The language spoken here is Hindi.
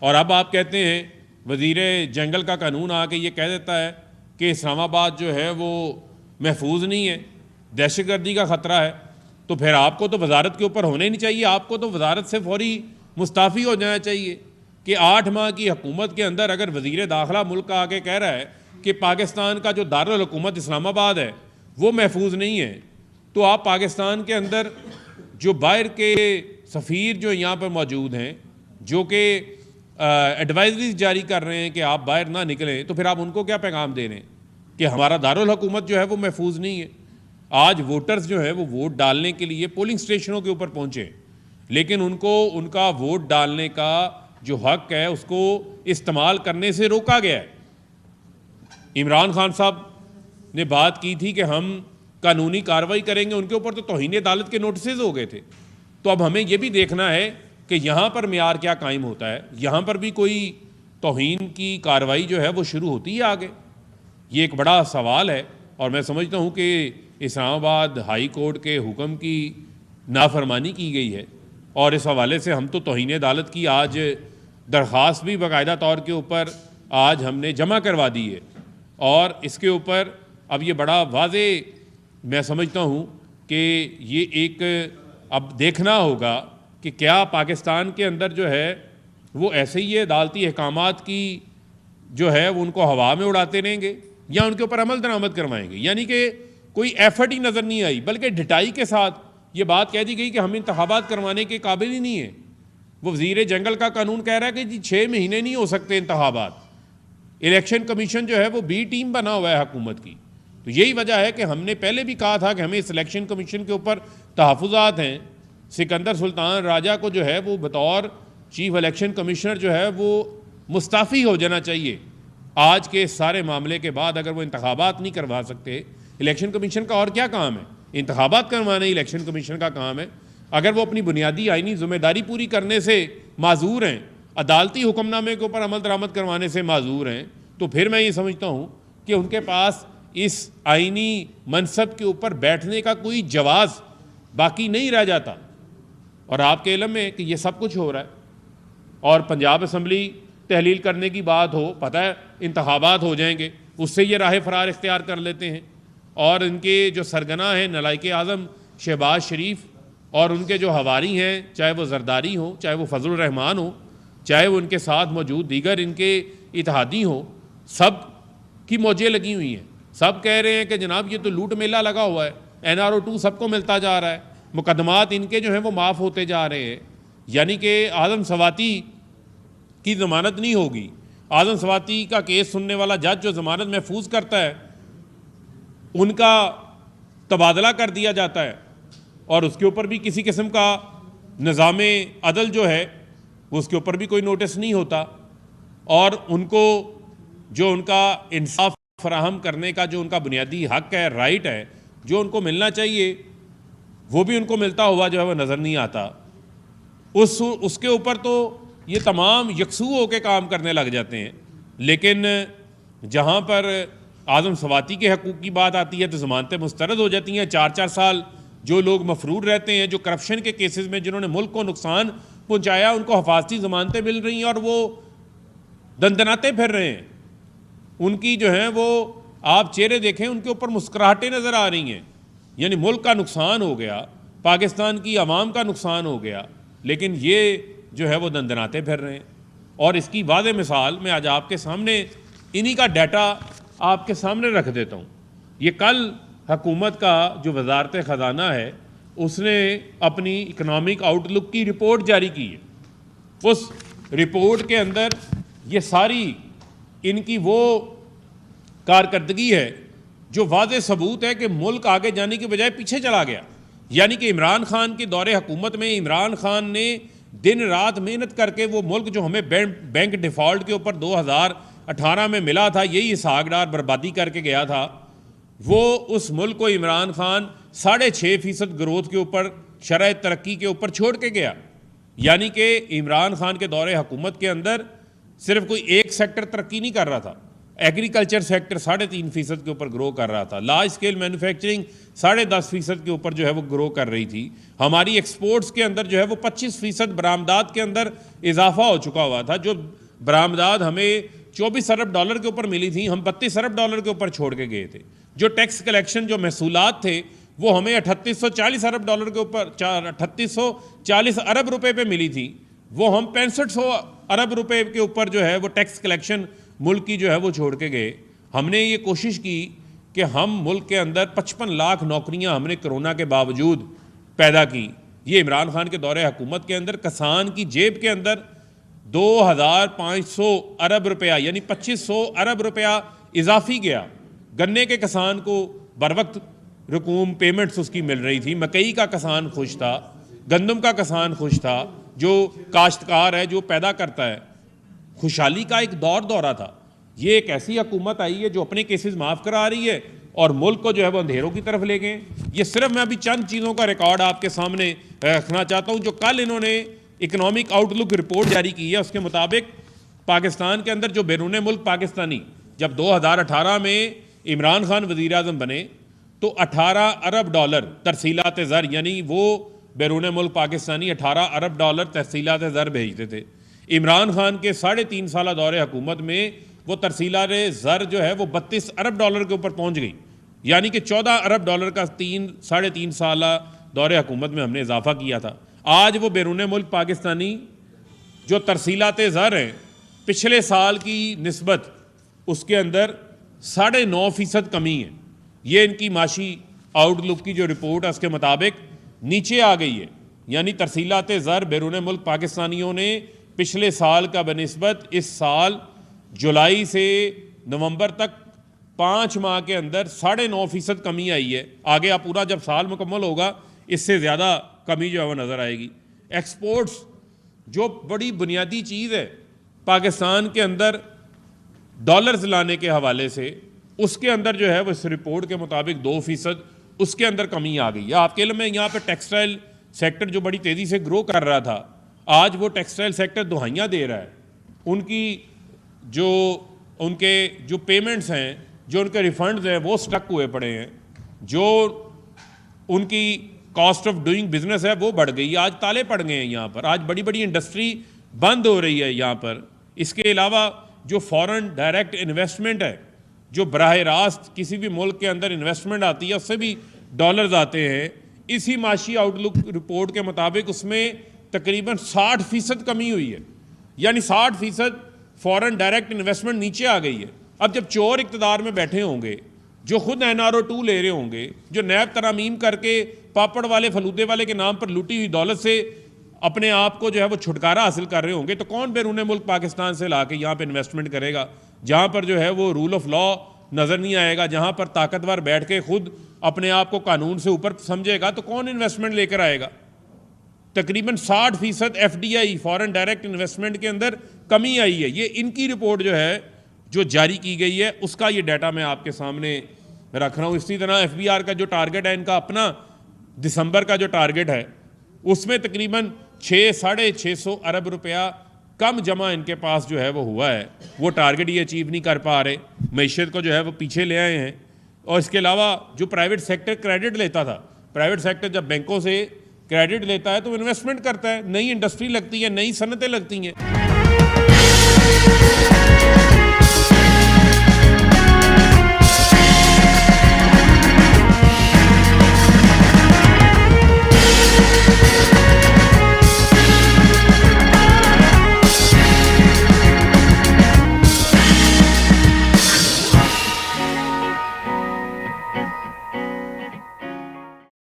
और अब आप कहते हैं वज़ीर जंगल का कानून आके ये कह देता है कि इस्लामाबाद जो है वो महफूज नहीं है, दहशतगर्दी का ख़तरा है। तो फिर आपको तो वजारत के ऊपर होना ही नहीं चाहिए, आपको तो वजारत से फौरी मुस्ताफ़ी हो जाना चाहिए कि 8 माह की हुकूमत के अंदर अगर वज़ीर दाखिला मुल्क का आके कह रहा है कि पाकिस्तान का जो दारुल हुकूमत इस्लामाबाद है वो महफूज नहीं है, तो आप पाकिस्तान के अंदर जो बाहर के सफ़ीर जो यहाँ पर मौजूद हैं, जो कि एडवाइजरीज जारी कर रहे हैं कि आप बाहर ना निकलें, तो फिर आप उनको क्या पैगाम दे रहे हैं कि हमारा दारुल हुकूमत जो है वो महफूज नहीं है। आज वोटर्स जो है वो वोट डालने के लिए पोलिंग स्टेशनों के ऊपर पहुँचे, लेकिन उनको उनका वोट डालने का जो हक है उसको इस्तेमाल करने से रोका गया है। इमरान खान साहब ने बात की थी कि हम कानूनी कार्रवाई करेंगे, उनके ऊपर तो तौहीन अदालत के नोटिस हो गए थे। तो अब हमें यह भी देखना है कि यहाँ पर मेयार क्या कायम होता है, यहाँ पर भी कोई तौहीन की कार्रवाई जो है वो शुरू होती है आगे। ये एक बड़ा सवाल है और मैं समझता हूँ कि इस्लामाबाद हाई कोर्ट के हुक्म की नाफरमानी की गई है और इस हवाले से हम तो तौहीन अदालत की आज दरख्वास्त भी बाकायदा तौर के ऊपर आज हमने जमा करवा दी है और इसके ऊपर अब ये बड़ा वाज़े मैं समझता हूँ कि ये एक अब देखना होगा कि क्या पाकिस्तान के अंदर जो है वो ऐसे ही अदालती अहकामात की जो है वो उनको हवा में उड़ाते रहेंगे या उनके ऊपर अमल दरामद करवाएंगे। यानी कि कोई एफर्ट ही नज़र नहीं आई, बल्कि ढिठाई के साथ ये बात कह दी गई कि हम इंतखाबात करवाने के काबिल ही नहीं है। वो वज़ीर जंगल का कानून कह रहा है कि जी 6 महीने नहीं हो सकते इंतखाबात। इलेक्शन कमीशन जो है वो बी टीम बना हुआ है हुकूमत की। तो यही वजह है कि हमने पहले भी कहा था कि हमें इस इलेक्शन कमीशन के ऊपर तहफ़्फ़ुज़ात हैं। सिकंदर सुल्तान राजा को जो है वो बतौर चीफ इलेक्शन कमिश्नर जो है वो मुस्ताफ़ी हो जाना चाहिए। आज के सारे मामले के बाद अगर वो इंतखाबात नहीं करवा सकते, इलेक्शन कमीशन का और क्या काम है? इंतखाबात करवाना ही इलेक्शन कमीशन का काम है। अगर वो अपनी बुनियादी आइनी ज़िम्मेदारी पूरी करने से माजूर हैं, अदालती हुक्मनामे के ऊपर अमल दरामद करवाने से माजूर हैं, तो फिर मैं ये समझता हूँ कि उनके पास इस आइनी मनसब के ऊपर बैठने का कोई जवाज़ बाकी नहीं रह जाता। और आपके इल्म में कि ये सब कुछ हो रहा है और पंजाब असम्बली तहलील करने की बात हो, पता है इंतखाबात हो जाएंगे, उससे ये राह फरार इख्तियार कर लेते हैं। और इनके जो सरगना हैं नलाइक आज़म शहबाज शरीफ और उनके जो हवारी हैं, चाहे वो जरदारी हो, चाहे वो फजल रहमान हो, चाहे वो उनके साथ मौजूद दीगर इनके इत्तेहादी हों, सब की मौजें लगी हुई हैं। सब कह रहे हैं कि जनाब ये तो लूट मेला लगा हुआ है, NRO 2 सबको मिलता जा रहा है, मुकदमात इनके जो हैं वो माफ़ होते जा रहे हैं। यानी कि आज़म सवाती की ज़मानत नहीं होगी। आज़म सवाती का केस सुनने वाला जज जो ज़मानत महफूज करता है उनका तबादला कर दिया जाता है और उसके ऊपर भी किसी किस्म का निज़ाम अदल जो है उसके ऊपर भी कोई नोटिस नहीं होता और उनको जो उनका इंसाफ फराहम करने का जो उनका बुनियादी हक है, राइट है, जो उनको मिलना चाहिए वो भी उनको मिलता हुआ जो है वो नज़र नहीं आता। उसके ऊपर तो ये तमाम यकसू होकर काम करने लग जाते हैं। लेकिन जहाँ पर आज़म सवाती के हकूक़ की बात आती है तो ज़मानतें मुस्तरद हो जाती हैं। 4-4 साल जो लोग मफरूर रहते हैं, जो करप्शन के केसेस में जिन्होंने मुल्क को नुकसान पहुँचाया, उनको हफाजती ज़मानतें मिल रही हैं और वो दंदनाते फिर रहे हैं। उनकी जो हैं वो आप चेहरे देखें, उनके ऊपर मुस्कुराहटें नज़र आ रही हैं। यानी मुल्क का नुकसान हो गया, पाकिस्तान की आवाम का नुकसान हो गया, लेकिन ये जो है वो दंदनाते फिर रहे हैं। और इसकी वाज़ेह मिसाल मैं आज आपके सामने इन्हीं का डाटा आपके सामने रख देता हूँ। ये कल हुकूमत का जो वज़ारत ख़ज़ाना है उसने अपनी इकनॉमिक आउटलुक की रिपोर्ट जारी की है। उस रिपोर्ट के अंदर ये सारी इनकी वो कारकर्दगी है जो वाज़ेह सबूत है कि मुल्क आगे जाने के बजाय पीछे चला गया। यानी कि इमरान खान के दौरे हुकूमत में इमरान खान ने दिन रात मेहनत करके वो मुल्क जो हमें बैंक डिफ़ॉल्ट के ऊपर 2018 में मिला था, यही इसहाकडार बर्बादी करके गया था, वो उस मुल्क को इमरान खान 6.5% ग्रोथ के ऊपर, शरह तरक्की के ऊपर छोड़ के गया। यानी कि इमरान खान के दौरे हुकूमत के अंदर सिर्फ कोई एक सेक्टर तरक्की नहीं कर रहा था, एग्रीकल्चर सेक्टर 3.5% के ऊपर ग्रो कर रहा था, लार्ज स्केल मैन्युफैक्चरिंग 10.5% के ऊपर जो है वो ग्रो कर रही थी। हमारी एक्सपोर्ट्स के अंदर जो है वो 25%, बरामदात के अंदर इजाफा हो चुका हुआ था। जो बरामदात हमें 24 अरब डॉलर के ऊपर मिली थी, हम 32 अरब डॉलर के ऊपर छोड़ के गए थे। जो टैक्स कलेक्शन, जो महसूलात थे, वो हमें 3840 अरब डॉलर के ऊपर 3840 अरब रुपए पे मिली थी, वो हम 6500 अरब रुपए के ऊपर जो है वो टैक्स कलेक्शन मुल्क की जो है वो छोड़ के गए। हमने ये कोशिश की कि हम मुल्क के अंदर 55 लाख नौकरियां हमने कोरोना के बावजूद पैदा की। ये इमरान खान के दौरे हुकूमत के अंदर किसान की जेब के अंदर 2500 अरब रुपया यानी 2500 अरब रुपया इजाफी गया। गन्ने के किसान को बर वक्त रकूम पेमेंट्स उसकी मिल रही थी, मकई का किसान खुश था, गंदम का किसान खुश था, जो काश्तकार है, जो पैदा करता है, खुशहाली का एक दौरा था। ये एक ऐसी हुकूमत आई है जो अपने केसेस माफ़ करा रही है और मुल्क को जो है वो अंधेरों की तरफ ले गए। ये सिर्फ मैं अभी चंद चीज़ों का रिकॉर्ड आपके सामने रखना चाहता हूँ। जो कल इन्होंने इकनॉमिक आउटलुक रिपोर्ट जारी की है, उसके मुताबिक पाकिस्तान के अंदर जो बैरून मुल्क पाकिस्तानी, जब 2018 में इमरान खान वज़ीर आज़म बने तो 18 अरब डॉलर तरसीलात ज़र, यानी वो बैरून मुल्क पाकिस्तानी 18 अरब डॉलर तरसीलात ज़र भेजते थे। इमरान खान के 3.5 साल दौरे हुकूमत में वो तरसीलात ज़र जो है वो 32 अरब डॉलर के ऊपर पहुंच गई, यानी कि 14 अरब डॉलर का 3.5 साल दौरे हुकूमत में हमने इजाफा किया था। आज वो बैरून मुल्क पाकिस्तानी जो तरसीलात ज़र हैं, पिछले साल की निस्बत उसके अंदर 9.5% कमी है। ये इनकी माशी आउटलुक की जो रिपोर्ट है उसके मुताबिक नीचे आ गई है, यानी तरसीलात ज़र बैरून मुल्क पाकिस्तानियों ने पिछले साल का बनिस्बत इस साल जुलाई से नवंबर तक 5 माह के अंदर 9.5% कमी आई है। आगे आप पूरा जब साल मुकम्मल होगा इससे ज़्यादा कमी जो है वो नज़र आएगी। एक्सपोर्ट्स जो बड़ी बुनियादी चीज़ है पाकिस्तान के अंदर डॉलर्स लाने के हवाले से, उसके अंदर जो है वो इस रिपोर्ट के मुताबिक 2% उसके अंदर कमी आ गई है। आपके लिए मैं यहाँ पे टेक्सटाइल सेक्टर जो बड़ी तेज़ी से ग्रो कर रहा था, आज वो टेक्सटाइल सेक्टर दुहाइयाँ दे रहा है। उनकी उनके जो पेमेंट्स हैं, जो उनके रिफंड्स हैं, वो स्टक हुए पड़े हैं। जो उनकी कॉस्ट ऑफ डूइंग बिजनेस है वो बढ़ गई, आज ताले पड़ गए हैं यहाँ पर, आज बड़ी बड़ी इंडस्ट्री बंद हो रही है यहाँ पर। इसके अलावा जो फॉरेन डायरेक्ट इन्वेस्टमेंट है, जो बराह रास्त किसी भी मुल्क के अंदर इन्वेस्टमेंट आती है, उससे भी डॉलर्स आते हैं। इसी माशी आउटलुक रिपोर्ट के मुताबिक उसमें तकरीबन 60% कमी हुई है, यानी 60% फॉरेन डायरेक्ट इन्वेस्टमेंट नीचे आ गई है। अब जब चोर इक़्तिदार में बैठे होंगे, जो खुद NRO2 ले रहे होंगे, जो नैब तरामीम करके पापड़ वाले फलूदे वाले के नाम पर लूटी हुई दौलत से अपने आप को जो है वो छुटकारा हासिल कर रहे होंगे, तो कौन बैरून मुल्क पाकिस्तान से ला के यहाँ पर इन्वेस्टमेंट करेगा, जहाँ पर जो है वो रूल ऑफ लॉ नज़र नहीं आएगा, जहाँ पर ताकतवर बैठ के खुद अपने आप को कानून से ऊपर समझेगा, तो कौन इन्वेस्टमेंट लेकर आएगा। तकरीबन 60% FDI फॉरेन डायरेक्ट इन्वेस्टमेंट के अंदर कमी आई है। ये इनकी रिपोर्ट जो है जो जारी की गई है उसका ये डाटा मैं आपके सामने रख रहा हूँ। इसी तरह FBR का जो टारगेट है, इनका अपना दिसंबर का जो टारगेट है, उसमें तकरीबन 600-650 अरब रुपया कम जमा इनके पास जो है वो हुआ है। वो टारगेट ये अचीव नहीं कर पा रहे, मईशत को जो है वो पीछे ले आए हैं। और इसके अलावा जो प्राइवेट सेक्टर क्रेडिट लेता था, प्राइवेट सेक्टर जब बैंकों से क्रेडिट लेता है तो इन्वेस्टमेंट करता है, नई इंडस्ट्री लगती है, नई सनतें लगती हैं।